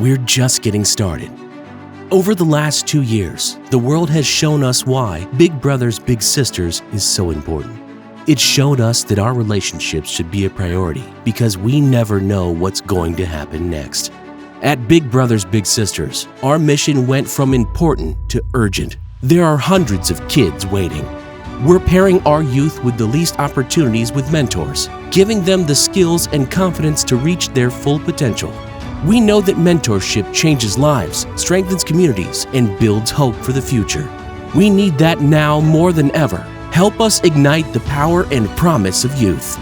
we're just getting started. Over the last 2 years, the world has shown us why Big Brothers Big Sisters is so important. It showed us that our relationships should be a priority because we never know what's going to happen next. At Big Brothers Big Sisters, our mission went from important to urgent. There are hundreds of kids waiting. We're pairing our youth with the least opportunities with mentors, giving them the skills and confidence to reach their full potential. We know that mentorship changes lives, strengthens communities, and builds hope for the future. We need that now more than ever. Help us ignite the power and promise of youth.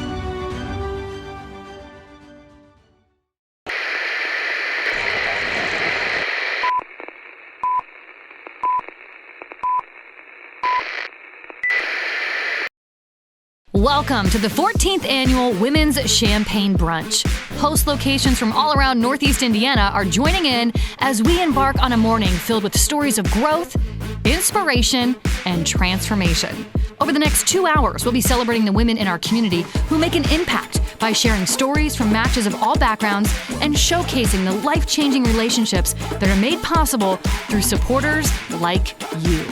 Welcome to the 14th Annual Women's Champagne Brunch. Host locations from all around Northeast Indiana are joining in as we embark on a morning filled with stories of growth, inspiration, and transformation. Over the next 2 hours, we'll be celebrating the women in our community who make an impact by sharing stories from matches of all backgrounds and showcasing the life-changing relationships that are made possible through supporters like you.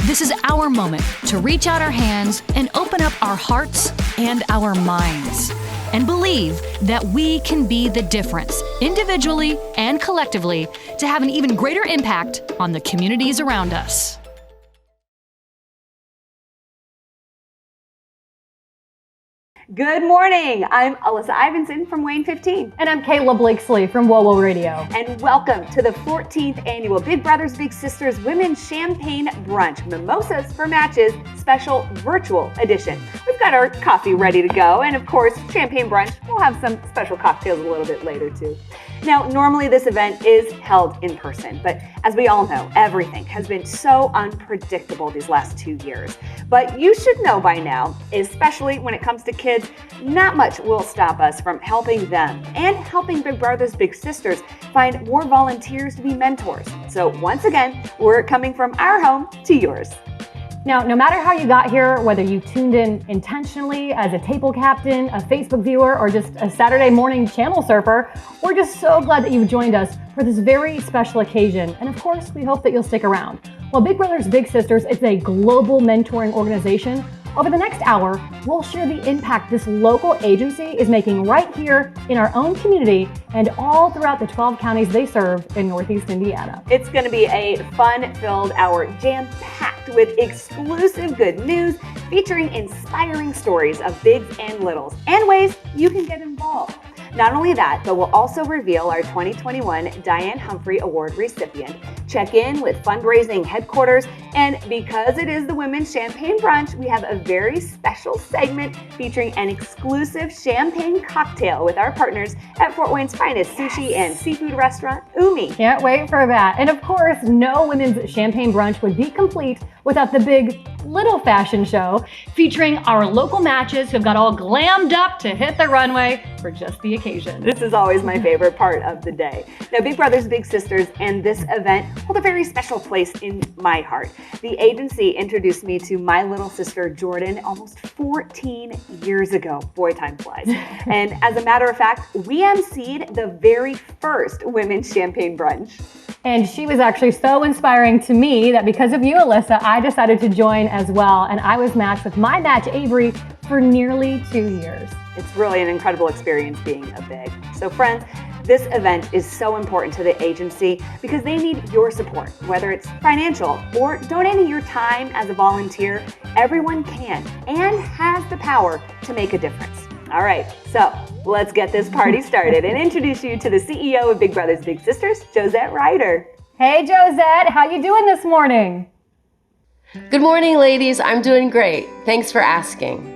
This is our moment to reach out our hands and open up our hearts and our minds and believe that we can be the difference individually and collectively to have an even greater impact on the communities around us. Good morning. I'm Alyssa Ivinson from Wayne 15. And I'm Kayla Blakesley from WOWO Radio. And welcome to the 14th Annual Big Brothers Big Sisters Women's Champagne Brunch, Mimosas for Matches special virtual edition. We've got our coffee ready to go, and of course, Champagne Brunch. We'll have some special cocktails a little bit later too. Now, normally this event is held in person, but as we all know, everything has been so unpredictable these last 2 years. But you should know by now, especially when it comes to kids, not much will stop us from helping them and helping Big Brothers Big Sisters find more volunteers to be mentors. So once again, we're coming from our home to yours. Now, no matter how you got here, whether you tuned in intentionally as a table captain, a Facebook viewer, or just a Saturday morning channel surfer, we're just so glad that you've joined us for this very special occasion. And of course, we hope that you'll stick around. Well, Big Brothers Big Sisters is a global mentoring organization. Over the next hour, we'll share the impact this local agency is making right here in our own community and all throughout the 12 counties they serve in Northeast Indiana. It's going to be a fun-filled hour, jam-packed with exclusive good news, featuring inspiring stories of bigs and littles, and ways you can get involved. Not only that, but we'll also reveal our 2021 Diane Humphrey Award recipient, check in with fundraising headquarters, and because it is the Women's Champagne Brunch, we have a very special segment featuring an exclusive champagne cocktail with our partners at Fort Wayne's finest sushi and seafood restaurant, Umi. Can't wait for that. And of course, no Women's Champagne Brunch would be complete without the big little fashion show featuring our local matches who've got all glammed up to hit the runway for just the occasion. This is always my favorite part of the day. Now, Big Brothers Big Sisters and this event hold a very special place in my heart. The agency introduced me to my little sister Jordan almost 14 years ago. Boy, time flies. And as a matter of fact, we emceed the very first Women's Champagne Brunch. And she was actually so inspiring to me that because of you, Alyssa, I decided to join as well. And I was matched with my match, Avery, for nearly 2 years. It's really an incredible experience being a big. So friends, this event is so important to the agency because they need your support, whether it's financial or donating your time as a volunteer. Everyone can and has the power to make a difference. All right, so let's get this party started and introduce you to the CEO of Big Brothers Big Sisters, Josette Ryder. Hey, Josette, how you doing this morning? Good morning, ladies. I'm doing great. Thanks for asking.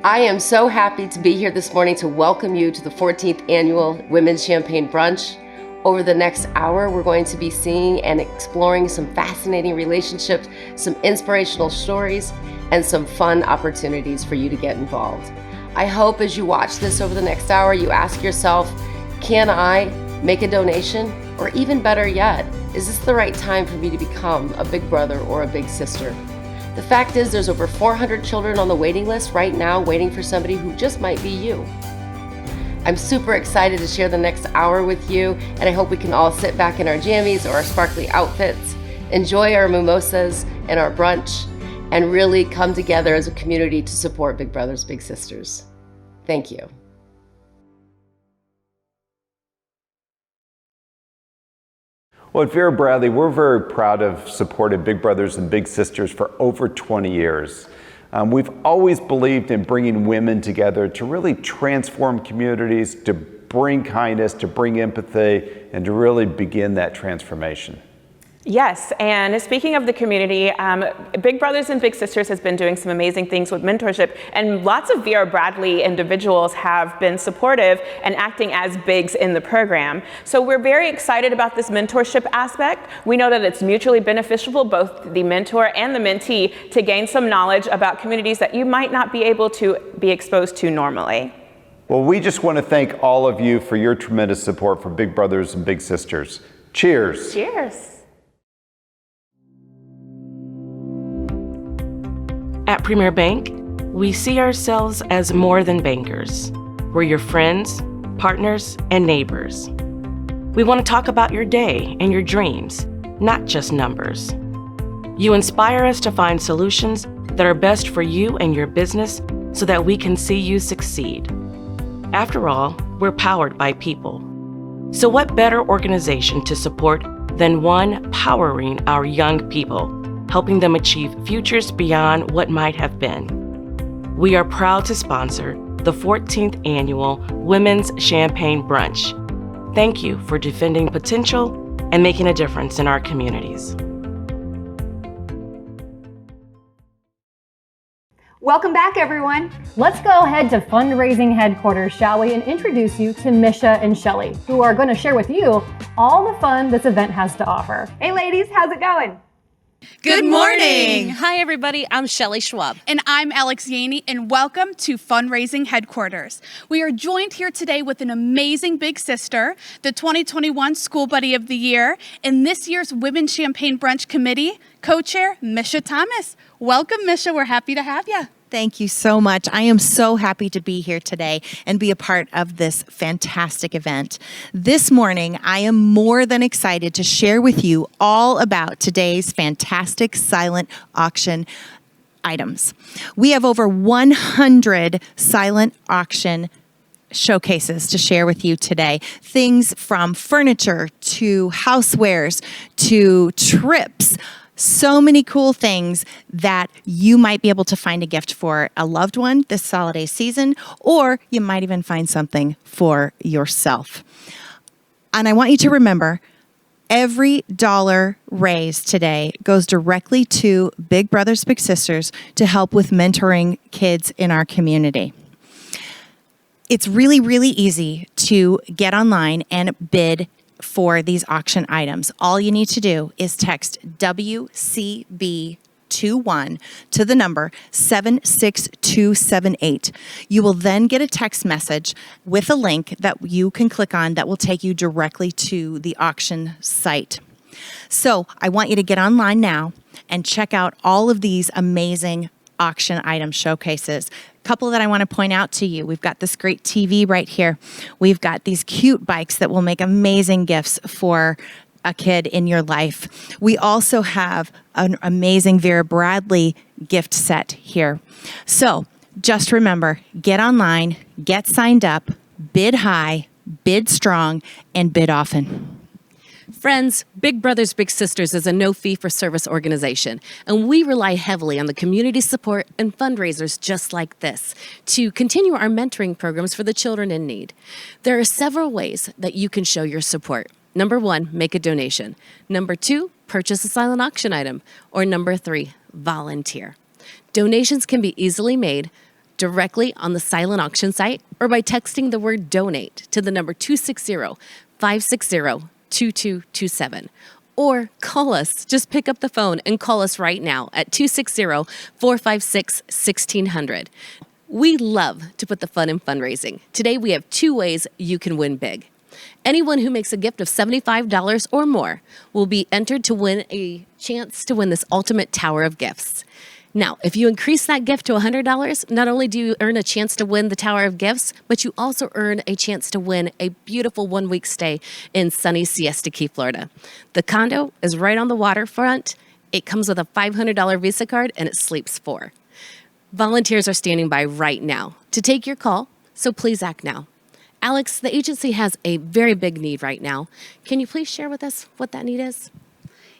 I am so happy to be here this morning to welcome you to the 14th Annual Women's Champagne Brunch. Over the next hour, we're going to be seeing and exploring some fascinating relationships, some inspirational stories, and some fun opportunities for you to get involved. I hope as you watch this over the next hour, you ask yourself, can I make a donation? Or even better yet, is this the right time for me to become a big brother or a big sister? The fact is there's over 400 children on the waiting list right now waiting for somebody who just might be you. I'm super excited to share the next hour with you, and I hope we can all sit back in our jammies or our sparkly outfits, enjoy our mimosas and our brunch, and really come together as a community to support Big Brothers Big Sisters. Thank you. Well, at Vera Bradley, we're very proud to have supported Big Brothers and Big Sisters for over 20 years. We've always believed in bringing women together to really transform communities, to bring kindness, to bring empathy, and to really begin that transformation. Yes, and speaking of the community, Big Brothers and Big Sisters has been doing some amazing things with mentorship, and lots of Vera Bradley individuals have been supportive and acting as bigs in the program. So we're very excited about this mentorship aspect. We know that it's mutually beneficial for both the mentor and the mentee to gain some knowledge about communities that you might not be able to be exposed to normally. Well, we just want to thank all of you for your tremendous support for Big Brothers and Big Sisters. Cheers. Cheers. At Premier Bank, we see ourselves as more than bankers. We're your friends, partners, and neighbors. We want to talk about your day and your dreams, not just numbers. You inspire us to find solutions that are best for you and your business so that we can see you succeed. After all, we're powered by people. So what better organization to support than one powering our young people, helping them achieve futures beyond what might have been. We are proud to sponsor the 14th Annual Women's Champagne Brunch. Thank you for defending potential and making a difference in our communities. Welcome back, everyone. Let's go ahead to fundraising headquarters, shall we, and introduce you to Misha and Shelly, who are going to share with you all the fun this event has to offer. Hey, ladies, how's it going? Good morning. Hi, everybody. I'm Shelly Schwab. And I'm Alex Yaney, and welcome to Fundraising Headquarters. We are joined here today with an amazing big sister, the 2021 School Buddy of the Year, and this year's Women's Champagne Brunch Committee co-chair, Misha Thomas. Welcome, Misha. We're happy to have you. Thank you so much. I am so happy to be here today and be a part of this fantastic event. This morning, I am more than excited to share with you all about today's fantastic silent auction items. We have over 100 silent auction showcases to share with you today. Things from furniture to housewares to trips. So many cool things that you might be able to find a gift for a loved one this holiday season, or you might even find something for yourself. And I want you to remember, every dollar raised today goes directly to Big Brothers Big Sisters to help with mentoring kids in our community. It's really, really easy to get online and bid for these auction items. All you need to do is text WCB21 to the number 76278. You will then get a text message with a link that you can click on that will take you directly to the auction site. So I want you to get online now and check out all of these amazing auction item showcases. Couple that I want to point out to you. We've got this great TV right here. We've got these cute bikes that will make amazing gifts for a kid in your life. We also have an amazing Vera Bradley gift set here. So just remember, get online, get signed up, bid high, bid strong, and bid often. Friends, Big Brothers Big Sisters is a no-fee-for-service organization, and we rely heavily on the community support and fundraisers just like this to continue our mentoring programs for the children in need. There are several ways that you can show your support. Number 1, make a donation. Number 2, purchase a silent auction item. Or number 3, volunteer. Donations can be easily made directly on the silent auction site or by texting the word donate to the number 260-560-2227. Or call us. Just pick up the phone and call us right now at 260-456-1600. We love to put the fun in fundraising. Today we have 2 ways you can win big. Anyone who makes a gift of $75 or more will be entered to win a chance to win this ultimate tower of gifts. Now, if you increase that gift to $100, not only do you earn a chance to win the Tower of Gifts, but you also earn a chance to win a beautiful one-week stay in sunny Siesta Key, Florida. The condo is right on the waterfront. It comes with a $500 Visa card, and it sleeps 4. Volunteers are standing by right now to take your call, so please act now. Alex, the agency has a very big need right now. Can you please share with us what that need is?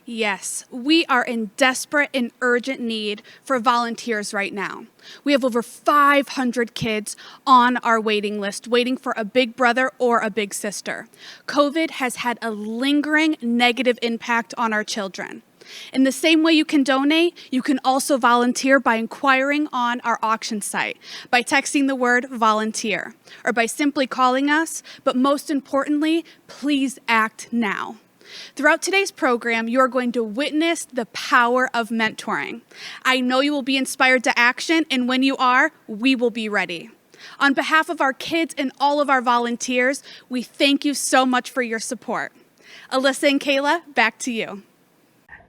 Yes, we are in desperate and urgent need for volunteers right now. We have over 500 kids on our waiting list waiting for a big brother or a big sister. COVID has had a lingering negative impact on our children. In the same way you can donate, you can also volunteer by inquiring on our auction site, by texting the word volunteer, or by simply calling us, but most importantly, please act now. Throughout today's program, you are going to witness the power of mentoring. I know you will be inspired to action, and when you are, we will be ready. On behalf of our kids and all of our volunteers, we thank you so much for your support. Alyssa and Kayla, back to you.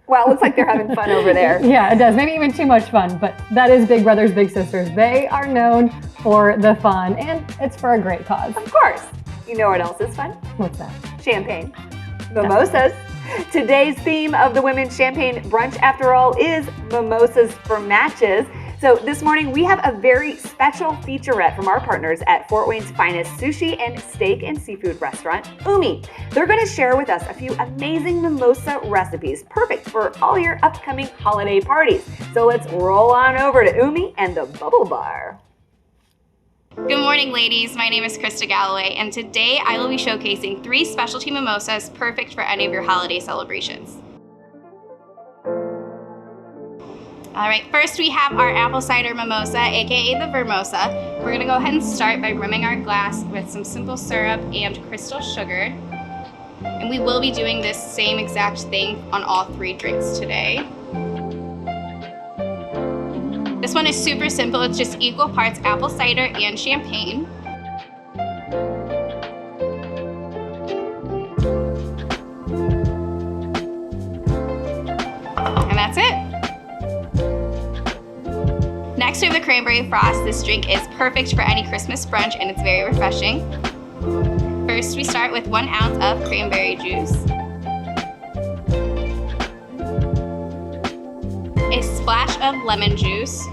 Well, it looks like they're having fun over there. Yeah, it does. Maybe even too much fun, but that is Big Brothers Big Sisters. They are known for the fun, and it's for a great cause. Of course. You know what else is fun? What's that? Champagne. Mimosas. Today's theme of the Women's Champagne Brunch, after all, is Mimosas for Matches. So this morning we have a very special featurette from our partners at Fort Wayne's finest sushi and steak and seafood restaurant, Umi. They're going to share with us a few amazing mimosa recipes, perfect for all your upcoming holiday parties. So let's roll on over to Umi and the Bubble Bar. Good morning, ladies. My name is Krista Galloway, and today I will be showcasing 3 specialty mimosas perfect for any of your holiday celebrations. All right, first we have our apple cider mimosa, aka the Vermosa. We're gonna go ahead and start by rimming our glass with some simple syrup and crystal sugar. And we will be doing this same exact thing on all 3 drinks today. This one is super simple. It's just equal parts apple cider and champagne. And that's it. Next we have the Cranberry Frost. This drink is perfect for any Christmas brunch and it's very refreshing. First we start with 1 ounce of cranberry juice, a splash of lemon juice,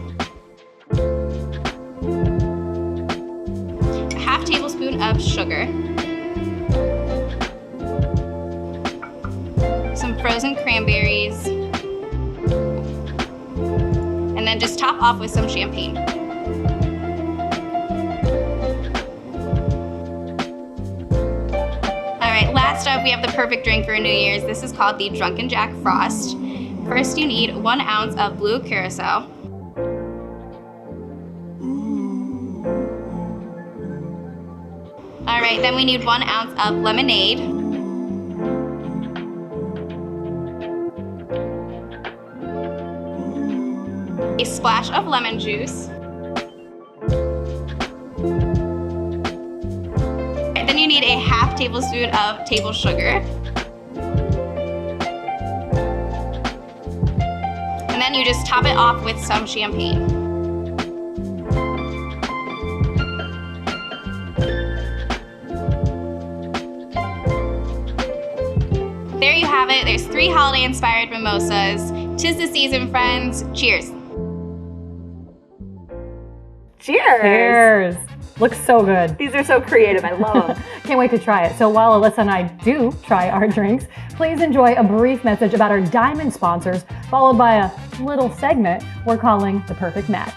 a half tablespoon of sugar, some frozen cranberries, and then just top off with some champagne. All right, last up we have the perfect drink for New Year's. This is called the Drunken Jack Frost. First you need 1 ounce of blue curacao, all right, then we need 1 ounce of lemonade, a splash of lemon juice, and then you need a half tablespoon of table sugar, and then you just top it off with some champagne. There you have it. There's 3 holiday-inspired mimosas. 'Tis the season, friends. Cheers. Cheers. Cheers. Looks so good. These are so creative. I love them. Can't wait to try it. So while Alyssa and I do try our drinks, please enjoy a brief message about our diamond sponsors, followed by a little segment we're calling The Perfect Match.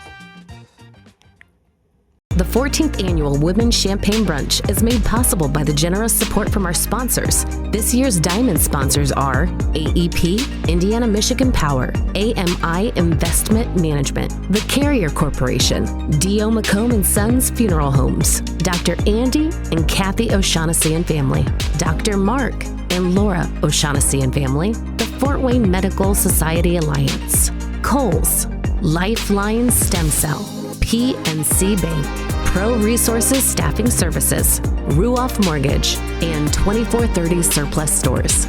The 14th Annual Women's Champagne Brunch is made possible by the generous support from our sponsors. This year's diamond sponsors are AEP, Indiana Michigan Power, AMI Investment Management, The Carrier Corporation, D.O. McComb & Sons Funeral Homes, Dr. Andy and Kathy O'Shaughnessy and Family, Dr. Mark and Laura O'Shaughnessy and Family, the Fort Wayne Medical Society Alliance, Kohl's, Lifeline Stem Cell, PNC Bank, Pro Resources Staffing Services, Ruoff Mortgage, and 2430 Surplus Stores.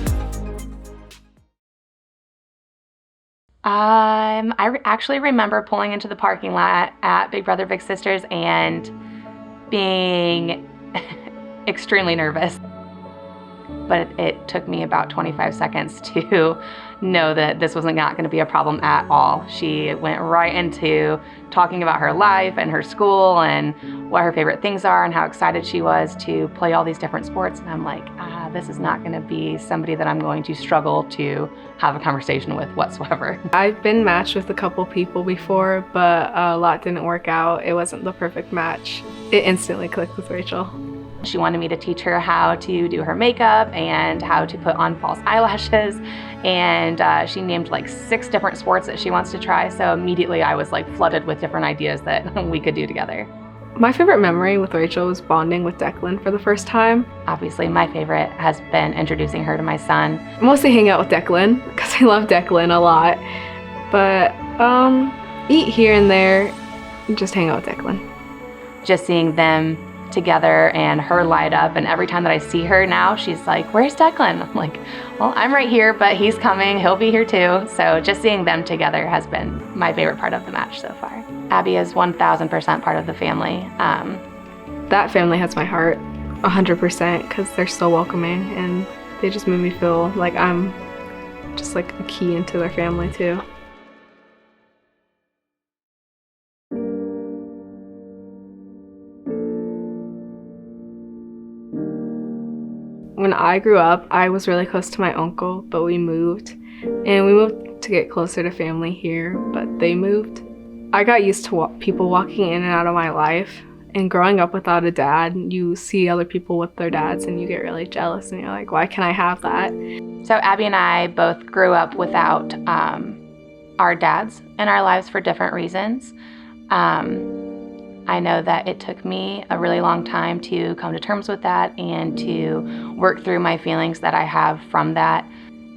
I I actually remember pulling into the parking lot at Big Brother Big Sisters and being extremely nervous. But it took me about 25 seconds to know that this was not going to be a problem at all. She went right into talking about her life and her school and what her favorite things are and how excited she was to play all these different sports. And I'm like, this is not going to be somebody that I'm going to struggle to have a conversation with whatsoever. I've been matched with a couple people before, but a lot didn't work out. It wasn't the perfect match. It instantly clicked with Rachel. She wanted me to teach her how to do her makeup and how to put on false eyelashes. And she named like 6 different sports that she wants to try. So immediately I was like flooded with different ideas that we could do together. My favorite memory with Rachel was bonding with Declan for the first time. Obviously my favorite has been introducing her to my son. I mostly hang out with Declan because I love Declan a lot. But eat here and there, just hang out with Declan. Just seeing them together and her light up, and every time that I see her now, she's like, where's Declan? I'm like, well, I'm right here, but he's coming, he'll be here too. So just seeing them together has been my favorite part of the match so far. Abby is 1000% part of the family. That family has my heart 100% because they're so welcoming and they just made me feel like I'm just like a key into their family too. When I grew up, I was really close to my uncle, but we moved. And we moved to get closer to family here, but they moved. I got used to people walking in and out of my life. And growing up without a dad, you see other people with their dads and you get really jealous and you're like, why can't I have that? So Abby and I both grew up without our dads in our lives for different reasons. I know that it took me a really long time to come to terms with that and to work through my feelings that I have from that.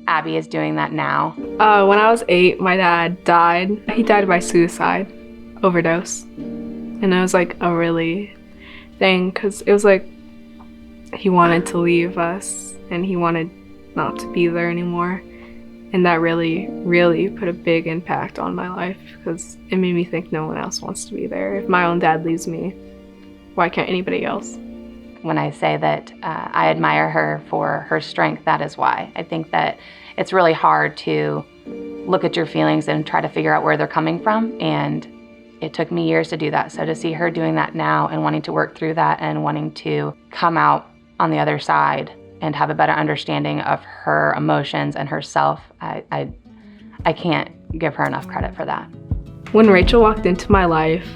Abby is doing that now. When I was 8, my dad died. He died by suicide, overdose. And it was like a really thing because it was like he wanted to leave us and he wanted not to be there anymore. And that really, really put a big impact on my life because it made me think no one else wants to be there. If my own dad leaves me, why can't anybody else? When I say that I admire her for her strength, that is why. I think that it's really hard to look at your feelings and try to figure out where they're coming from. And it took me years to do that. So to see her doing that now and wanting to work through that and wanting to come out on the other side and have a better understanding of her emotions and herself, I can't give her enough credit for that. When Rachel walked into my life,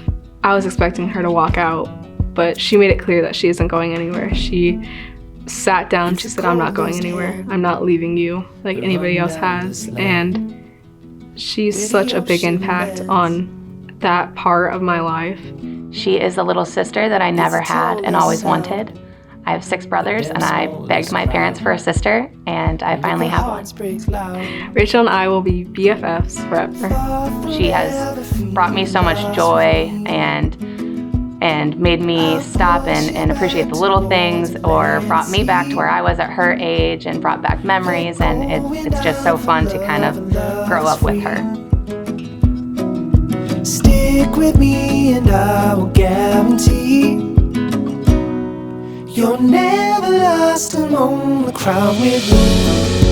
I was expecting her to walk out, but she made it clear that she isn't going anywhere. She sat down, she said, I'm not going anywhere. I'm not leaving you like anybody else has. And she's such a big impact on that part of my life. She is the little sister that I never had and always wanted. I have 6 brothers, and I begged my parents for a sister, and I finally have one. Rachel and I will be BFFs forever. She has brought me so much joy and made me stop and appreciate the little things, or brought me back to where I was at her age and brought back memories, and it's just so fun to kind of grow up with her. Stick with me and I will guarantee you're never lost alone the crowd with me.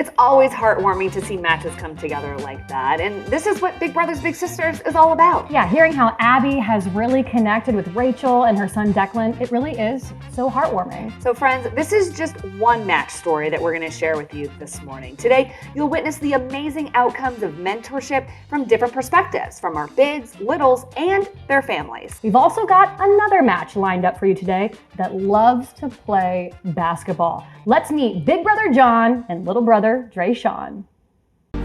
It's always heartwarming to see matches come together like that, and this is what Big Brothers Big Sisters is all about. Yeah, hearing how Abby has really connected with Rachel and her son Declan, it really is so heartwarming. So friends, this is just one match story that we're going to share with you this morning. Today, you'll witness the amazing outcomes of mentorship from different perspectives, from our bigs, littles, and their families. We've also got another match lined up for you today that loves to play basketball. Let's meet Big Brother John and Little Brother Dre Sean.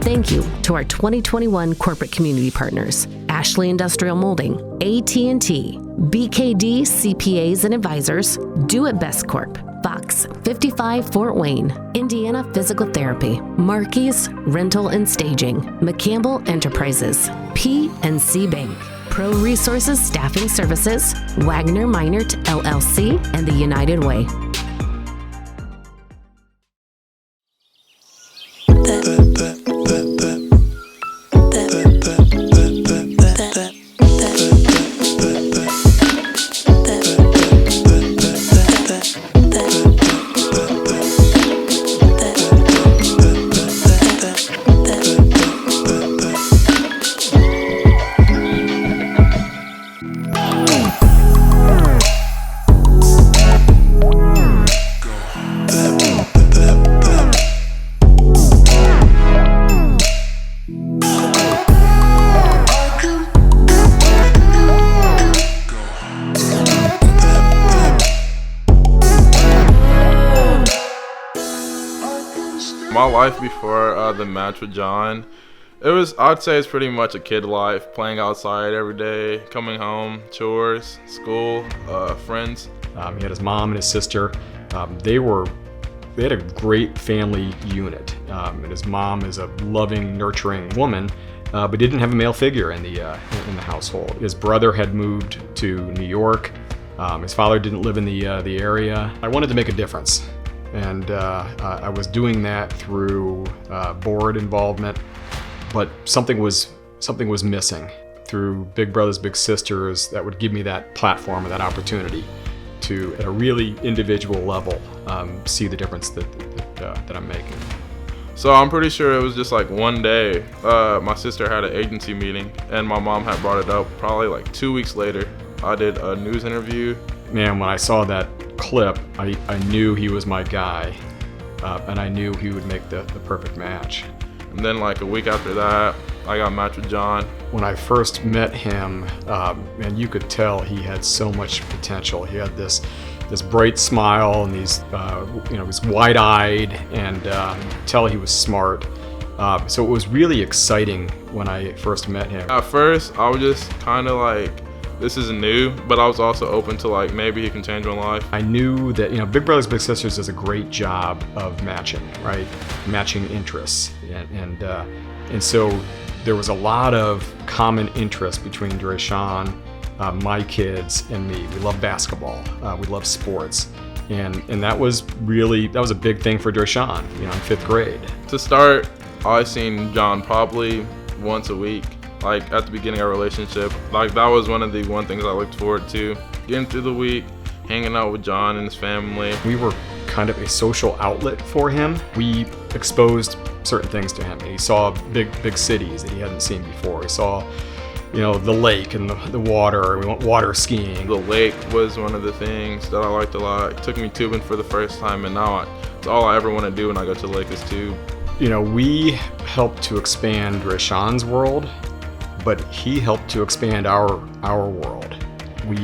Thank you to our 2021 corporate community partners, Ashley Industrial Molding, AT&T, BKD CPAs and Advisors, Do It Best Corp, Fox 55 Fort Wayne, Indiana Physical Therapy, Marquis Rental and Staging, McCampbell Enterprises, PNC Bank, Pro Resources Staffing Services, Wagner Minert LLC, and the United Way. life before the match with John, I'd say it's pretty much a kid life, playing outside every day, coming home, chores, school, friends. He had his mom and his sister. They had a great family unit. And his mom is a loving, nurturing woman, but didn't have a male figure in the household. His brother had moved to New York. His father didn't live in the area. I wanted to make a difference, and I was doing that through board involvement. But something was missing. Through Big Brothers Big Sisters, that would give me that platform and that opportunity to, at a really individual level, see the difference that I'm making. So I'm pretty sure it was just like one day, my sister had an agency meeting and my mom had brought it up. Probably like 2 weeks later, I did a news interview. Man, when I saw that clip, I knew he was my guy, and I knew he would make the perfect match. And then like a week after that, I got matched with John. When I first met him, and you could tell he had so much potential. He had this bright smile and these, he was wide-eyed, and tell he was smart. So it was really exciting when I first met him. At first, I was just kind of like, this is new, but I was also open to like, maybe he can change my life. I knew that, Big Brothers Big Sisters does a great job of matching, right? Matching interests. And so there was a lot of common interest between Drayshawn, my kids, and me. We love basketball. We love sports. And that was a big thing for Drayshawn, in 5th grade. To start, I seen John probably once a week. Like at the beginning of our relationship, like that was one things I looked forward to. Getting through the week, hanging out with John and his family. We were kind of a social outlet for him. We exposed certain things to him. He saw big cities that he hadn't seen before. He saw, the lake and the water. We went water skiing. The lake was one of the things that I liked a lot. It took me tubing for the first time, and now it's all I ever want to do when I go to the lake is tube. We helped to expand Drayshawn's world, but he helped to expand our world. We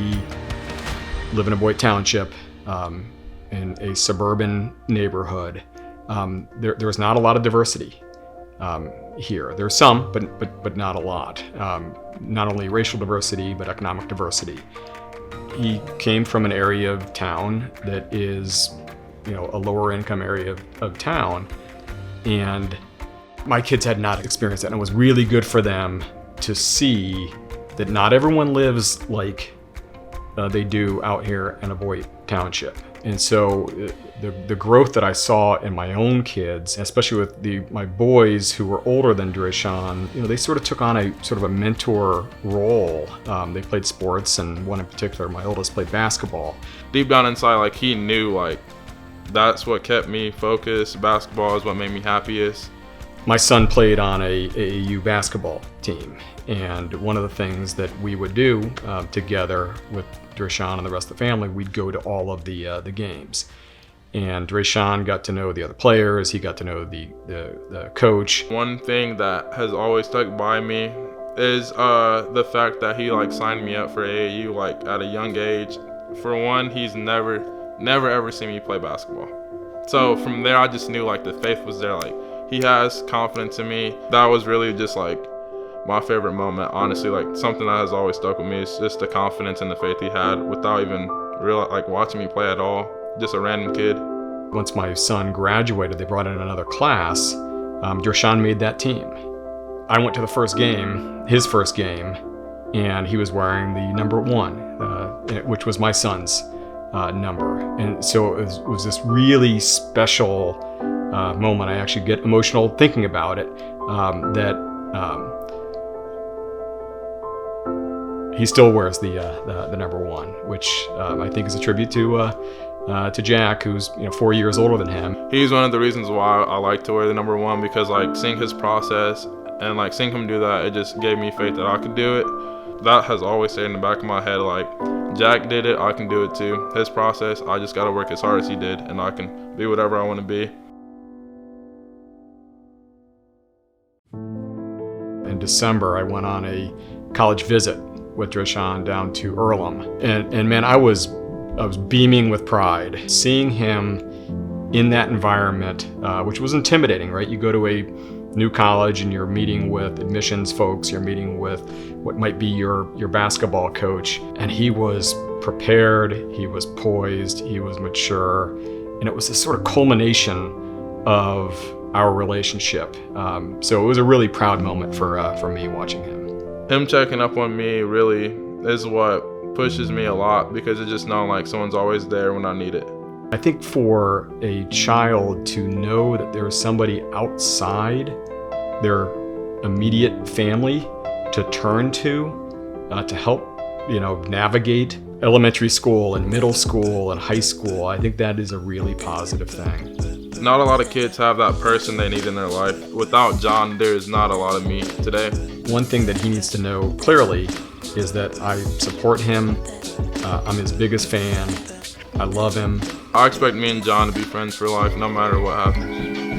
live in a Boyd Township, in a suburban neighborhood. There's not a lot of diversity here. There's some, but not a lot. Not only racial diversity, but economic diversity. He came from an area of town that is, a lower income area of town, and my kids had not experienced that, and it was really good for them to see that not everyone lives like they do out here in a Boyd Township. And so the growth that I saw in my own kids, especially with my boys who were older than Drayshawn, they sort of took on a mentor role. They played sports, and one in particular, my oldest, played basketball. Deep down inside, like he knew, like that's what kept me focused. Basketball is what made me happiest. My son played on a AAU basketball team, and one of the things that we would do together with Drayshawn and the rest of the family, we'd go to all of the games. And Drayshawn got to know the other players, he got to know the coach. One thing that has always stuck by me is the fact that he signed me up for AAU at a young age. For one, he's never ever seen me play basketball. So from there I just knew the faith was there. He has confidence in me. That was really just my favorite moment, honestly. Something that has always stuck with me is just the confidence and the faith he had without even watching me play at all. Just a random kid. Once my son graduated, they brought in another class. Drayshawn made that team. I went to the first game, his first game, and he was wearing the number 1, which was my son's number. And so it was this really special moment. I actually get emotional thinking about it, he still wears the number 1, which I think is a tribute to Jack, who's 4 years older than him. He's one of the reasons why I like to wear the number 1, because seeing his process and seeing him do that, it just gave me faith that I could do it. That has always stayed in the back of my head. Jack did it, I can do it too. His process, I just gotta work as hard as he did, and I can be whatever I want to be. In December, I went on a college visit with Drayshawn down to Earlham, and man, I was beaming with pride, seeing him in that environment, which was intimidating, right? You go to a new college and you're meeting with admissions folks, you're meeting with what might be your basketball coach, and he was prepared, he was poised, he was mature, and it was this sort of culmination of our relationship. So it was a really proud moment for me watching him. Him checking up on me really is what pushes me a lot, because it just knowing like someone's always there when I need it. I think for a child to know that there is somebody outside their immediate family to turn to help, navigate elementary school and middle school and high school, I think that is a really positive thing. Not a lot of kids have that person they need in their life. Without John, there is not a lot of me today. One thing that he needs to know clearly is that I support him. I'm his biggest fan. I love him. I expect me and John to be friends for life, no matter what happens.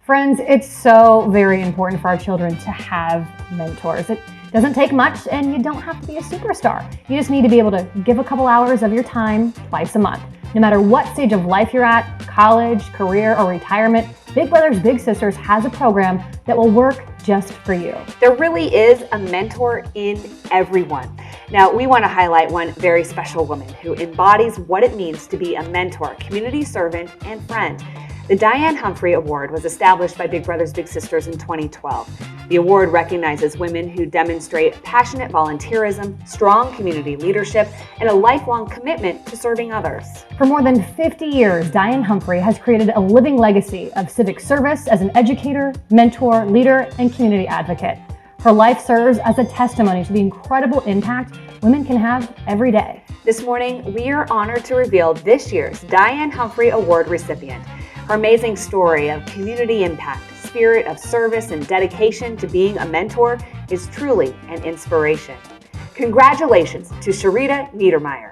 Friends, it's so very important for our children to have mentors. It doesn't take much, and you don't have to be a superstar. You just need to be able to give a couple hours of your time twice a month. No matter what stage of life you're at, college, career, or retirement, Big Brothers Big Sisters has a program that will work just for you. There really is a mentor in everyone. Now, we want to highlight one very special woman who embodies what it means to be a mentor, community servant, and friend. The Diane Humphrey Award was established by Big Brothers Big Sisters in 2012. The award recognizes women who demonstrate passionate volunteerism, strong community leadership, and a lifelong commitment to serving others. For more than 50 years, Diane Humphrey has created a living legacy of civic service as an educator, mentor, leader, and community advocate. Her life serves as a testimony to the incredible impact women can have every day. This morning, we are honored to reveal this year's Diane Humphrey Award recipient. Her amazing story of community impact, spirit of service, and dedication to being a mentor is truly an inspiration. Congratulations to Sharita Niedermeyer.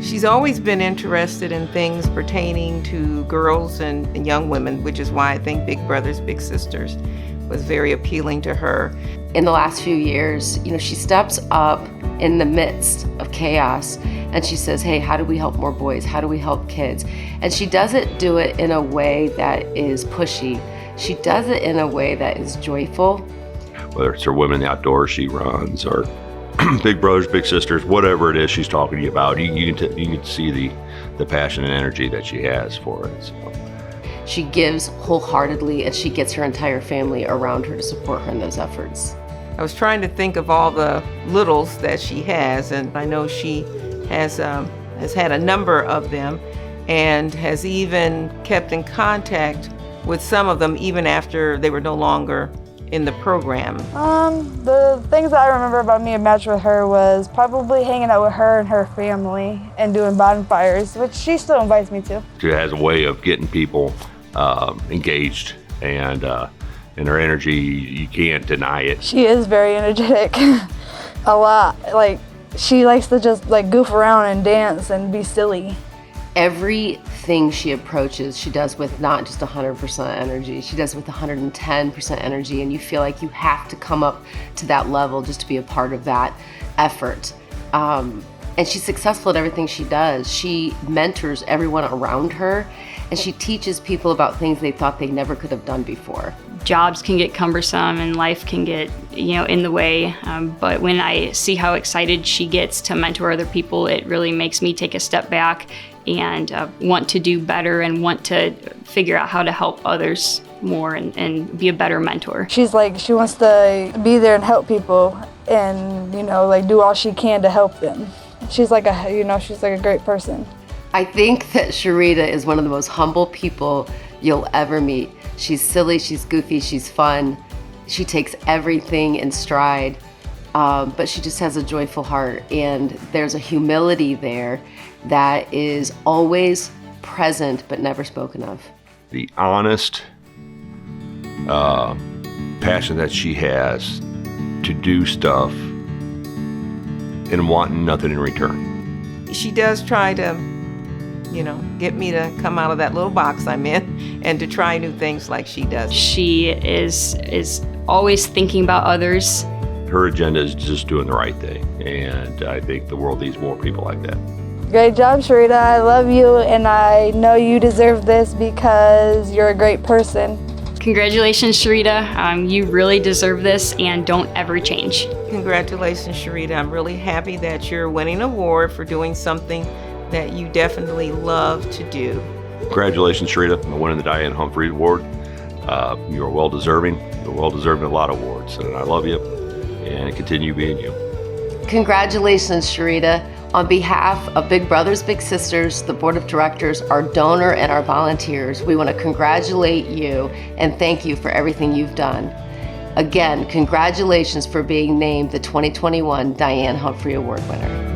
She's always been interested in things pertaining to girls and young women, which is why I think Big Brothers Big Sisters was very appealing to her. In the last few years, she steps up in the midst of chaos and she says, hey, how do we help more boys? How do we help kids? And she doesn't do it in a way that is pushy. She does it in a way that is joyful. Whether it's her Women Outdoors she runs or Big Brothers, Big Sisters, whatever it is she's talking to you about, you can see the passion and energy that she has for it. So. She gives wholeheartedly, and she gets her entire family around her to support her in those efforts. I was trying to think of all the littles that she has, and I know she has had a number of them and has even kept in contact with some of them even after they were no longer in the program. The things that I remember about me and match with her was probably hanging out with her and her family and doing bonfires, which she still invites me to. She has a way of getting people engaged, and her energy, you can't deny it. She is very energetic, a lot. Like, she likes to just goof around and dance and be silly. Everything she approaches, she does with not just 100% energy, she does with 110% energy, and you feel like you have to come up to that level just to be a part of that effort. And she's successful at everything she does. She mentors everyone around her, and she teaches people about things they thought they never could have done before. Jobs can get cumbersome and life can get, in the way. But when I see how excited she gets to mentor other people, it really makes me take a step back and want to do better and want to figure out how to help others more and be a better mentor. She's she wants to be there and help people and, do all she can to help them. she's like a great person. I think that Sharita is one of the most humble people you'll ever meet. She's silly, she's goofy, she's fun. She takes everything in stride, but she just has a joyful heart, and there's a humility there that is always present but never spoken of. The honest passion that she has to do stuff and wanting nothing in return. She does try to, get me to come out of that little box I'm in and to try new things like she does. She is always thinking about others. Her agenda is just doing the right thing, and I think the world needs more people like that. Great job, Sharita. I love you, and I know you deserve this because you're a great person. Congratulations, Sharita. You really deserve this, and don't ever change. Congratulations, Sharita. I'm really happy that you're winning an award for doing something that you definitely love to do. Congratulations, Sharita, on winning the Diane Humphrey Award. You are well deserving. You're well deserving of a lot of awards, and I love you, and continue being you. Congratulations, Sharita. On behalf of Big Brothers Big Sisters, the board of directors, our donor, and our volunteers, we want to congratulate you and thank you for everything you've done. Again, congratulations for being named the 2021 Diane Humphrey Award winner.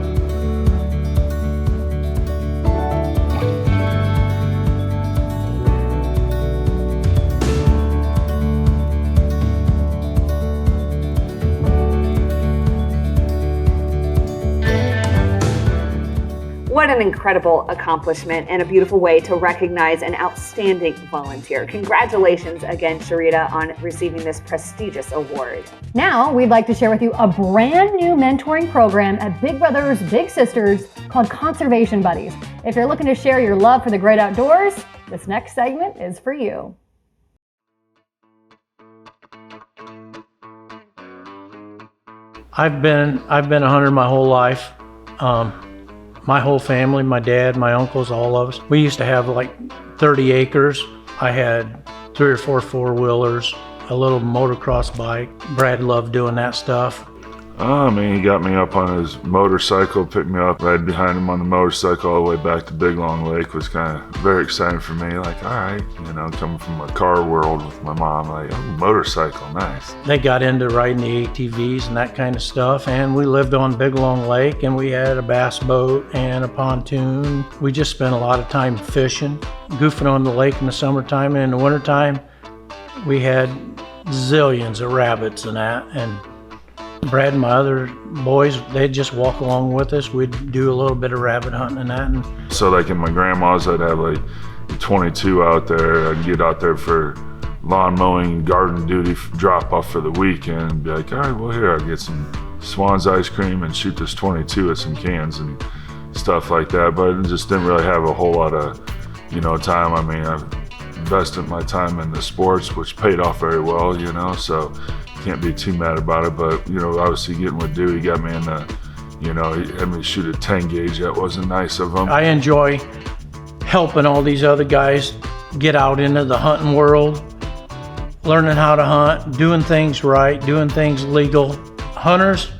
What an incredible accomplishment and a beautiful way to recognize an outstanding volunteer. Congratulations again, Sharita, on receiving this prestigious award. Now, we'd like to share with you a brand new mentoring program at Big Brothers Big Sisters called Conservation Buddies. If you're looking to share your love for the great outdoors, this next segment is for you. I've been a hunter my whole life. My whole family, my dad, my uncles, all of us. We used to have like 30 acres. I had 3 or 4 four-wheelers, a little motocross bike. Brad loved doing that stuff. He got me up on his motorcycle, picked me up right behind him on the motorcycle all the way back to Big Long Lake. Was kind of very exciting for me. Like, all right, coming from a car world with my mom, like, oh, motorcycle, nice. They got into riding the ATVs and that kind of stuff, and we lived on Big Long Lake, and we had a bass boat and a pontoon. We just spent a lot of time fishing, goofing on the lake in the summertime, and in the wintertime, we had zillions of rabbits and that, and Brad and my other boys, they'd just walk along with us. We'd do a little bit of rabbit hunting and that. And so like in my grandma's, I'd have like 22 out there. I'd get out there for lawn mowing, garden duty, drop off for the weekend, and be like, all right, well here, I'll get some Swan's ice cream and shoot this 22 at some cans and stuff like that. But I just didn't really have a whole lot of, time. I've invested my time in the sports, which paid off very well, so can't be too mad about it. But obviously getting with Dewey got me in the, he had me shoot a 10 gauge. That wasn't nice of him. I enjoy helping all these other guys get out into the hunting world, learning how to hunt, doing things right, doing things legal. Hunters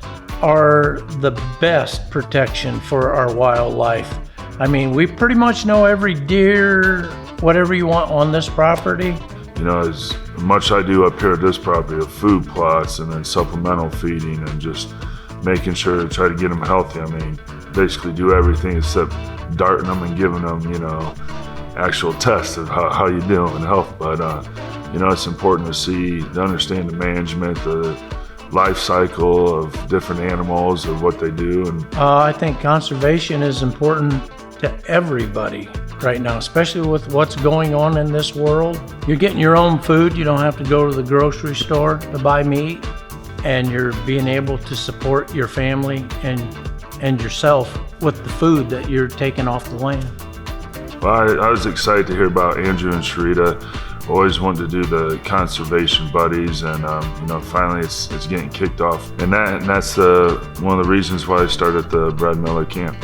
are the best protection for our wildlife. We pretty much know every deer, whatever you want on this property. As much I do up here at this property of food plots and then supplemental feeding and just making sure to try to get them healthy. Basically do everything except darting them and giving them, actual tests of how you doing in health. But, it's important to understand the management, the life cycle of different animals, of what they do. And I think conservation is important to everybody right now, especially with what's going on in this world. You're getting your own food. You don't have to go to the grocery store to buy meat, and you're being able to support your family and yourself with the food that you're taking off the land. Well, I was excited to hear about Andrew and Sharita. Always wanted to do the conservation buddies, and finally it's getting kicked off. And that's one of the reasons why I started the Brad Miller camp.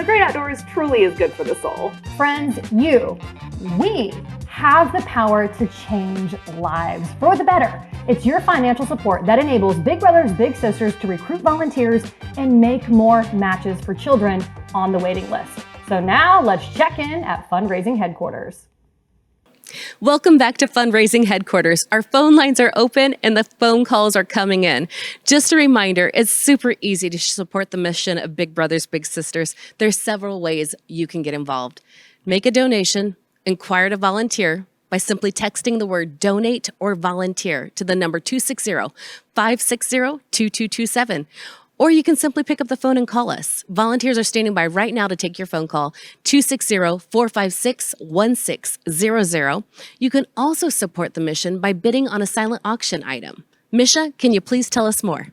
The great outdoors truly is good for the soul. Friends, we have the power to change lives for the better. It's your financial support that enables Big Brothers Big Sisters to recruit volunteers and make more matches for children on the waiting list. So now let's check in at fundraising headquarters. Welcome back to Fundraising Headquarters. Our phone lines are open and the phone calls are coming in. Just a reminder, it's super easy to support the mission of Big Brothers Big Sisters. There's several ways you can get involved. Make a donation, inquire to volunteer by simply texting the word donate or volunteer to the number 260-560-2227. Or you can simply pick up the phone and call us. Volunteers are standing by right now to take your phone call, 260-456-1600. You can also support the mission by bidding on a silent auction item. Misha, can you please tell us more?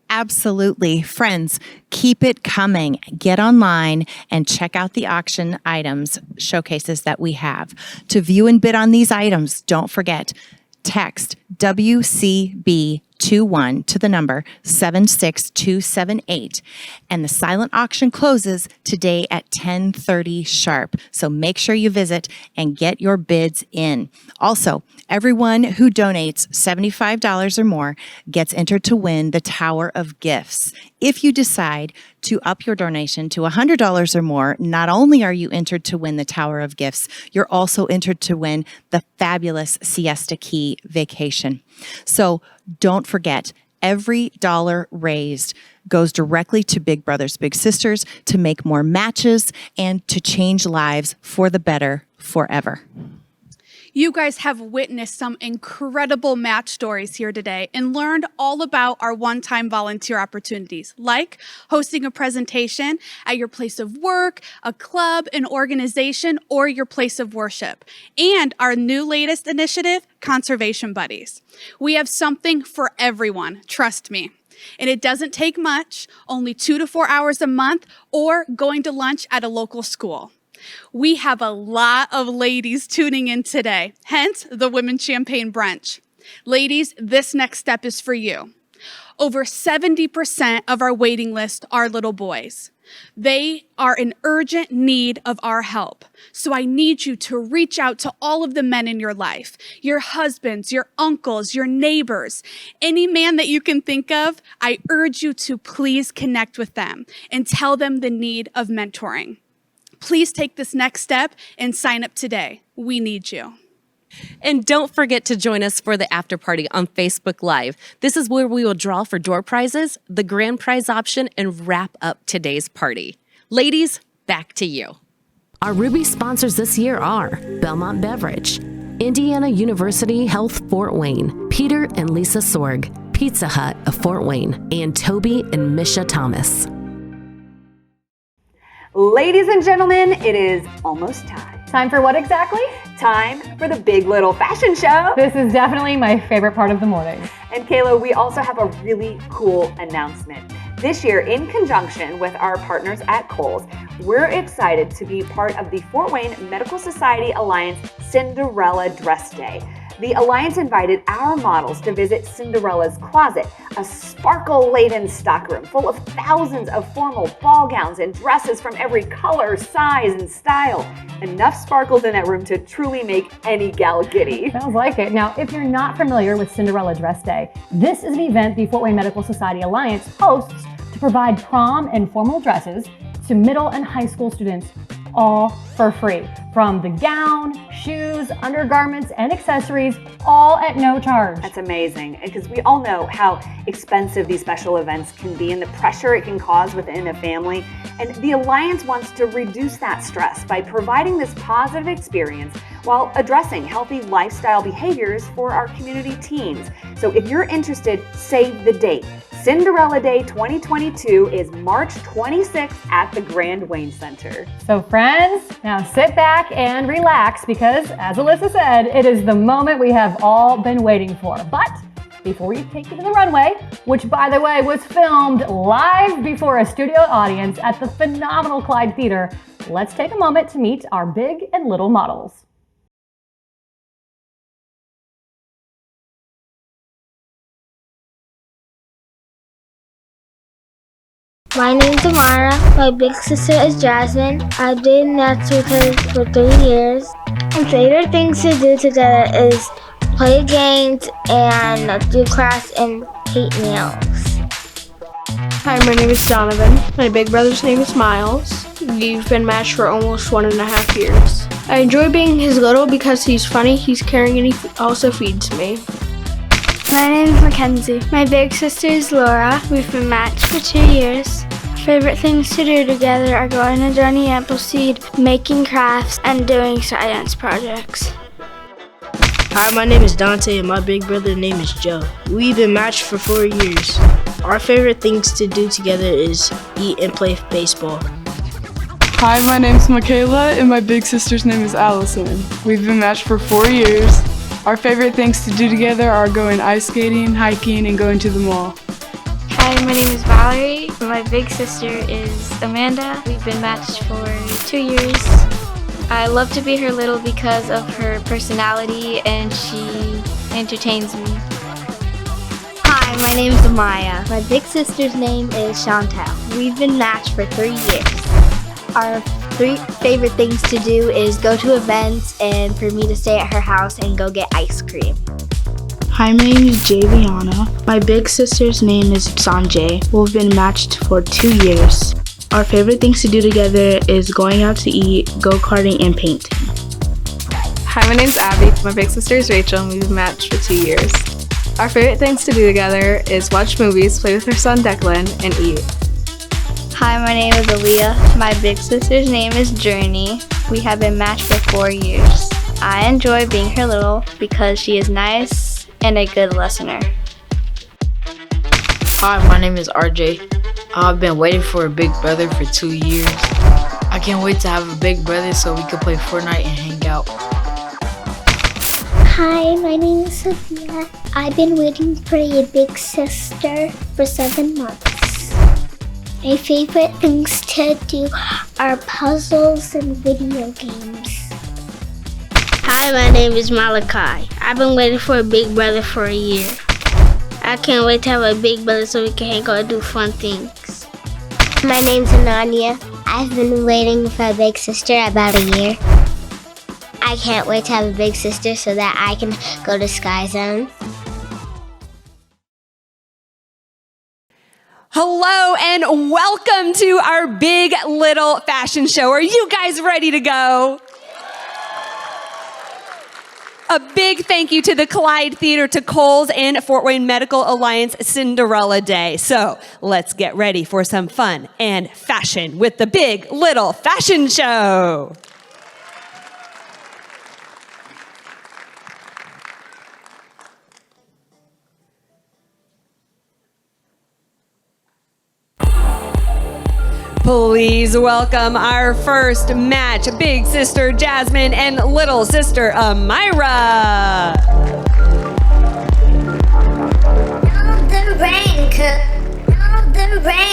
Absolutely. Friends, keep it coming. Get online and check out the auction items showcases that we have. To view and bid on these items, don't forget, text WCB21 to the number 76278. And the silent auction closes today at 10:30 sharp. So make sure you visit and get your bids in. Also, everyone who donates $75 or more gets entered to win the Tower of Gifts. If you decide to up your donation to $100 or more, not only are you entered to win the Tower of Gifts, you're also entered to win the fabulous Siesta Key vacation. So don't forget, every dollar raised goes directly to Big Brothers Big Sisters to make more matches and to change lives for the better forever. You guys have witnessed some incredible match stories here today and learned all about our one-time volunteer opportunities, like hosting a presentation at your place of work, a club, an organization, or your place of worship, and our new latest initiative, Conservation Buddies. We have something for everyone, trust me. And it doesn't take much, only 2 to 4 hours a month, or going to lunch at a local school. We have a lot of ladies tuning in today, hence the Women's Champagne Brunch. Ladies, this next step is for you. Over 70% of our waiting list are little boys. They are in urgent need of our help. So I need you to reach out to all of the men in your life, your husbands, your uncles, your neighbors, any man that you can think of. I urge you to please connect with them and tell them the need of mentoring. Please take this next step and sign up today. We need you. And don't forget to join us for the after party on Facebook Live. This is where we will draw for door prizes, the grand prize option, and wrap up today's party. Ladies, back to you. Our Ruby sponsors this year are Belmont Beverage, Indiana University Health Fort Wayne, Peter and Lisa Sorg, Pizza Hut of Fort Wayne, and Toby and Misha Thomas. Ladies and gentlemen, it is almost time. Time for what exactly? Time for the Big Little Fashion Show. This is definitely my favorite part of the morning. And Kayla, we also have a really cool announcement. This year, in conjunction with our partners at Kohl's, we're excited to be part of the Fort Wayne Medical Society Alliance Cinderella Dress Day. The Alliance invited our models to visit Cinderella's Closet, a sparkle-laden stockroom full of thousands of formal ball gowns and dresses from every color, size, and style. Enough sparkles in that room to truly make any gal giddy. Sounds like it. Now, if you're not familiar with Cinderella Dress Day, this is an event the Fort Wayne Medical Society Alliance hosts to provide prom and formal dresses to middle and high school students, all for free. From the gown, shoes, undergarments, and accessories, all at no charge. That's amazing, because we all know how expensive these special events can be and the pressure it can cause within a family. And the Alliance wants to reduce that stress by providing this positive experience while addressing healthy lifestyle behaviors for our community teens. So if you're interested, save the date. Cinderella Day 2022 is March 26th at the Grand Wayne Center. So friends, now sit back and relax because, as Alyssa said, it is the moment we have all been waiting for. But before we take you to the runway, which by the way was filmed live before a studio audience at the phenomenal Clyde Theater, let's take a moment to meet our big and little models. My name's Amara. My big sister is Jasmine. I've been natural for 3 years. My favorite things to do together is play games and do crafts and paint nails. Hi, my name is Donovan. My big brother's name is Miles. We've been matched for almost 1.5 years. I enjoy being his little because he's funny, he's caring, and he also feeds me. My name is Mackenzie. My big sister is Laura. We've been matched for 2 years. Favorite things to do together are going to Johnny Appleseed, making crafts, and doing science projects. Hi, my name is Dante and my big brother's name is Joe. We've been matched for 4 years. Our favorite things to do together is eat and play baseball. Hi, my name's Michaela and my big sister's name is Allison. We've been matched for 4 years. Our favorite things to do together are going ice skating, hiking, and going to the mall. Hi, my name is Valerie. My big sister is Amanda. We've been matched for 2 years. I love to be her little because of her personality and she entertains me. Hi, my name is Amaya. My big sister's name is Chantal. We've been matched for 3 years. Our 3 favorite things to do is go to events and for me to stay at her house and go get ice cream. Hi, my name is Javiana. My big sister's name is Sanjay. We've been matched for 2 years. Our favorite things to do together is going out to eat, go-karting, and painting. Hi, my name's Abby. My big sister is Rachel, and we've been matched for 2 years. Our favorite things to do together is watch movies, play with her son Declan, and eat. Hi, my name is Aaliyah. My big sister's name is Journey. We have been matched for 4 years. I enjoy being her little because she is nice and a good listener. Hi, my name is RJ. I've been waiting for a big brother for 2 years. I can't wait to have a big brother so we can play Fortnite and hang out. Hi, my name is Sophia. I've been waiting for a big sister for 7 months. My favorite things to do are puzzles and video games. Hi, my name is Malachi. I've been waiting for a big brother for a year. I can't wait to have a big brother so we can hang out and do fun things. My name's Ananya. I've been waiting for a big sister about a year. I can't wait to have a big sister so that I can go to Sky Zone. Hello and welcome to our Big Little Fashion Show. Are you guys ready to go? A big thank you to the Clyde Theater, to Kohl's, and Fort Wayne Medical Alliance Cinderella Day. So let's get ready for some fun and fashion with the Big Little Fashion Show. Please welcome our first match, Big Sister Jasmine and Little Sister Amira. The rain.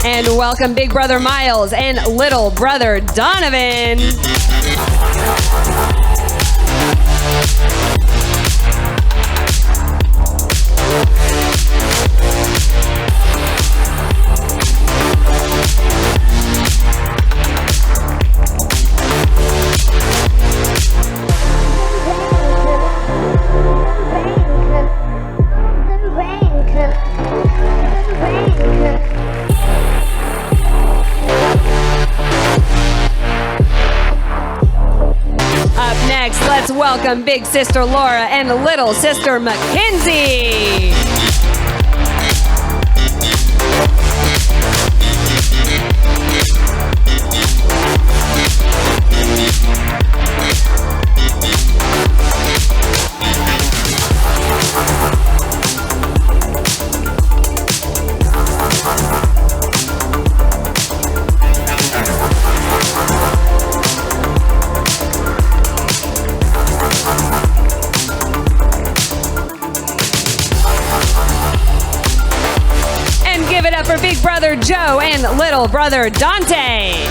And welcome Big Brother Miles and Little Brother Donovan. Let's welcome Big Sister Laura and Little Sister Mackenzie. big brother Joe and little brother Dante.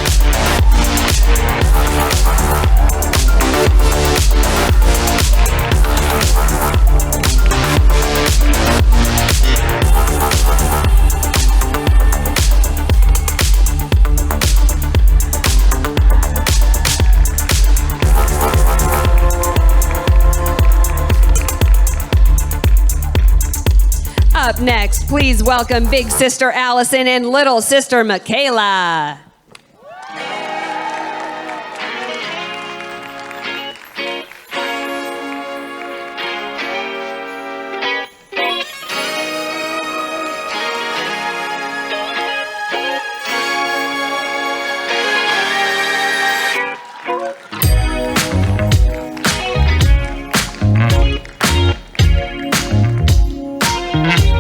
Up next, please welcome big sister Allison and little sister Michaela.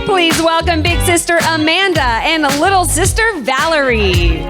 Please welcome big sister Amanda and little sister Valerie.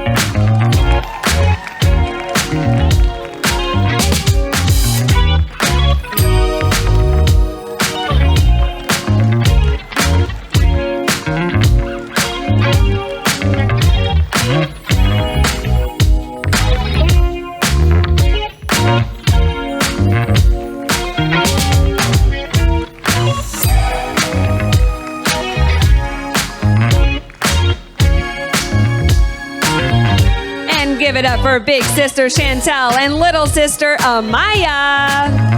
Give it up for big sister Chantel and little sister Amaya.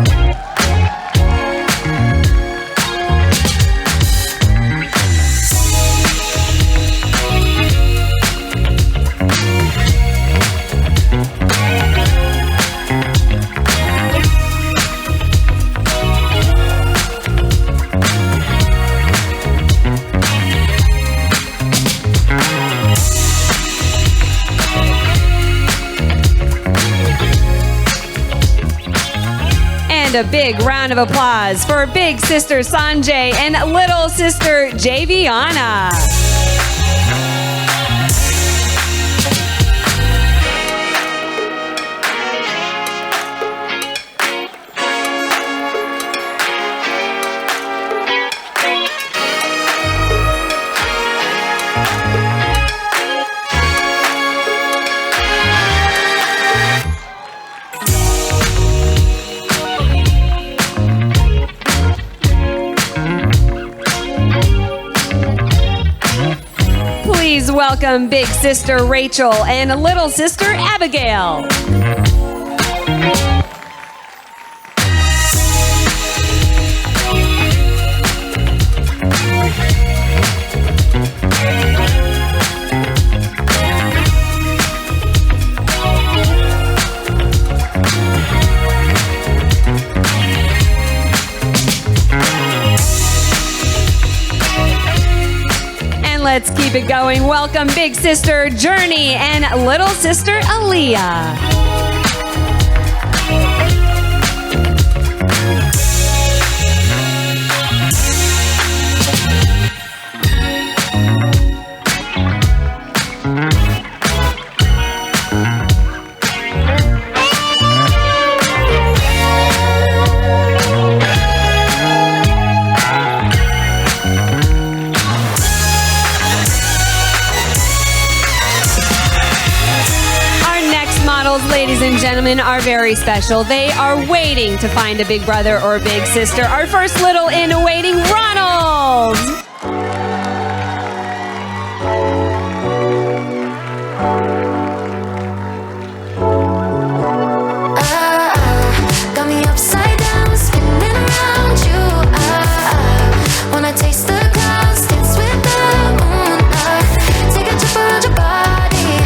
A big round of applause for big sister Sanjay and little sister Javiana. Please welcome big sister Rachel and little sister Abigail. Let's keep it going. Welcome big sister Journey and little sister Aaliyah. Ladies and gentlemen, are very special. They are waiting to find a big brother or big sister. Our first little in waiting, Ronald. Got me upside down, spinning around you. Wanna taste the clouds, dance with the moonlight. Take a trip around your body.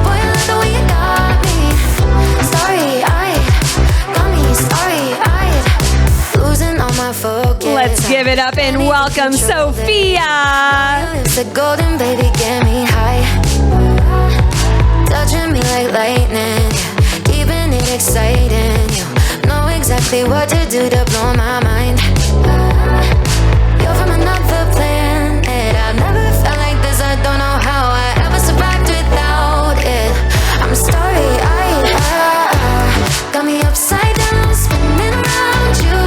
Boy, I love the way you got me. Losing all my focus. Let's give it up and welcome Sophia. It's a golden baby, get me high. Touching me like lightning, keeping it exciting. You know exactly what to do to blow my mind. You're from another planet. I've never felt like this. I don't know how I ever survived without it. I'm starry-eyed. Got me upside down, spinning around you.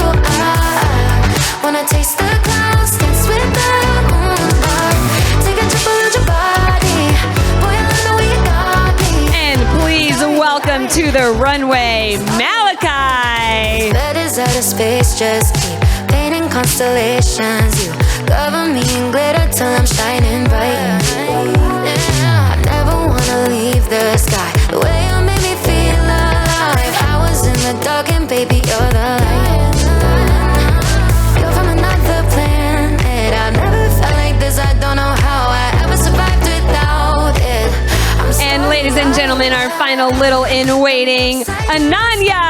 Wanna taste the clouds, dance with the moonlight. Take a trip around your body. to the runway, Malachi. That is outer space, just keep painting constellations. You cover me in glitter till I'm shining bright. Yeah, I never wanna leave the sky. The way you made me feel alive. I was in the dark and baby, you're the light. You're from another planet. I've never felt like this. I don't know how I ever survived without it. And ladies and gentlemen, our final little in waiting, Ananya.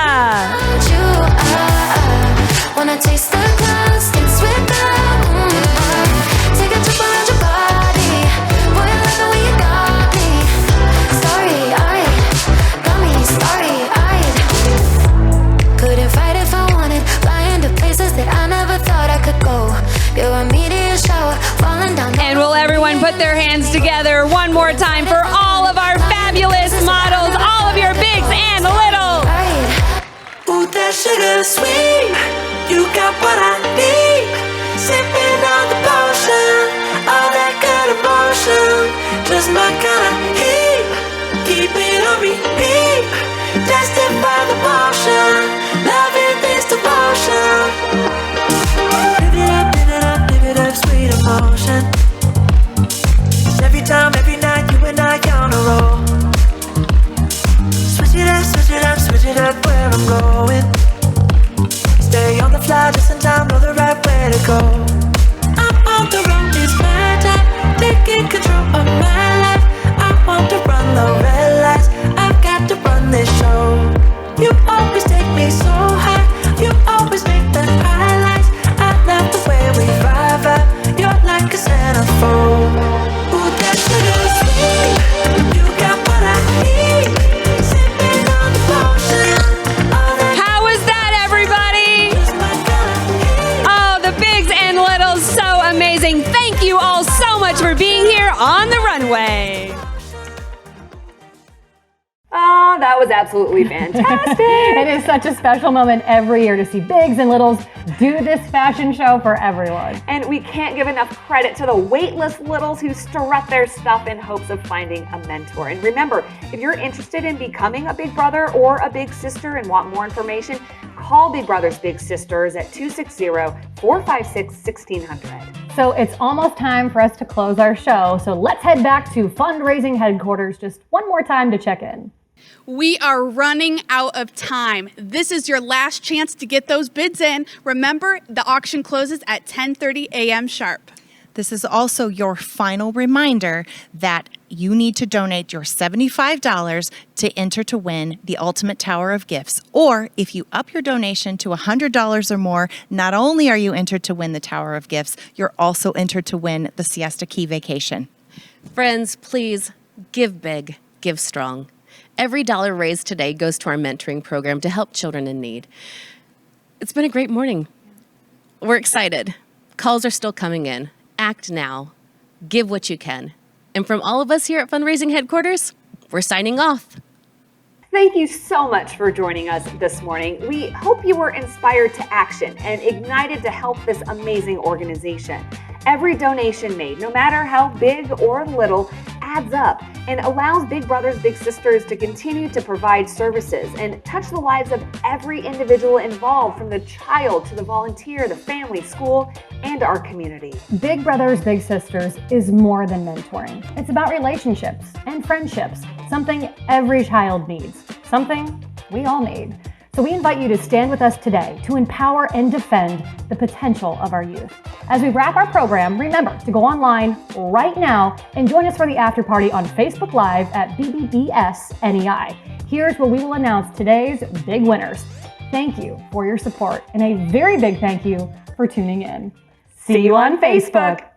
Wanna taste the clouds, dance with God. Take a trip around your body. Boy, I love the way you got me. Starry-eyed, got me starry-eyed. Couldn't fight if I wanted. Flying to places that I never thought I could go. You're a meteor shower falling down. And will everyone put their hands together one more time for all of our fabulous models, all of your bigs and littles. Ooh, that sugar sweet. You got what I need. Sipping on the potion. All that good emotion. Just my kind of heat. Keep it on repeat. Tested by the potion. Loving this devotion. Live it up, live it up, live it up, sweet emotion. Every time, every night, you and I on a roll. Switch it up, switch it up, switch it up where I'm going. Stay on the fly just in time, know the right way to go. I'm on the road, it's my time. Taking control of my life. I want to run the red lights. I've got to run this show. You always take me so high. You always make the highlights. I love the way we vibe. You're like a centerfold. Ooh, that sugar sweet. You got what I need. Sipping on the potion. How was that, everybody? Oh, the bigs and littles, so amazing. Thank you all so much for being here on the runway. Oh, that was absolutely fantastic. It is such a special moment every year to see bigs and littles do this fashion show for everyone. And we can't give enough credit to the weightless littles who strut their stuff in hopes of finding a mentor. And remember, if you're interested in becoming a big brother or a big sister and want more information, call Big Brothers Big Sisters at 260-456-1600. So it's almost time for us to close our show. So let's head back to fundraising headquarters just one more time to check in. We are running out of time. This is your last chance to get those bids in. Remember, the auction closes at 10:30 a.m. sharp. This is also your final reminder that you need to donate your $75 to enter to win the Ultimate Tower of Gifts. Or if you up your donation to $100 or more, not only are you entered to win the Tower of Gifts, you're also entered to win the Siesta Key Vacation. Friends, please give big, give strong. Every dollar raised today goes to our mentoring program to help children in need. It's been a great morning. We're excited. Calls are still coming in. Act now. Give what you can. And from all of us here at Fundraising Headquarters, we're signing off. Thank you so much for joining us this morning. We hope you were inspired to action and ignited to help this amazing organization. Every donation made, no matter how big or little, adds up and allows Big Brothers Big Sisters to continue to provide services and touch the lives of every individual involved, from the child to the volunteer, the family, school, and our community. Big Brothers Big Sisters is more than mentoring. It's about relationships and friendships, something every child needs, something we all need. So we invite you to stand with us today to empower and defend the potential of our youth. As we wrap our program, remember to go online right now and join us for the after party on Facebook Live at BBBS-NEI. Here's where we will announce today's big winners. Thank you for your support, and a very big thank you for tuning in. See you on Facebook.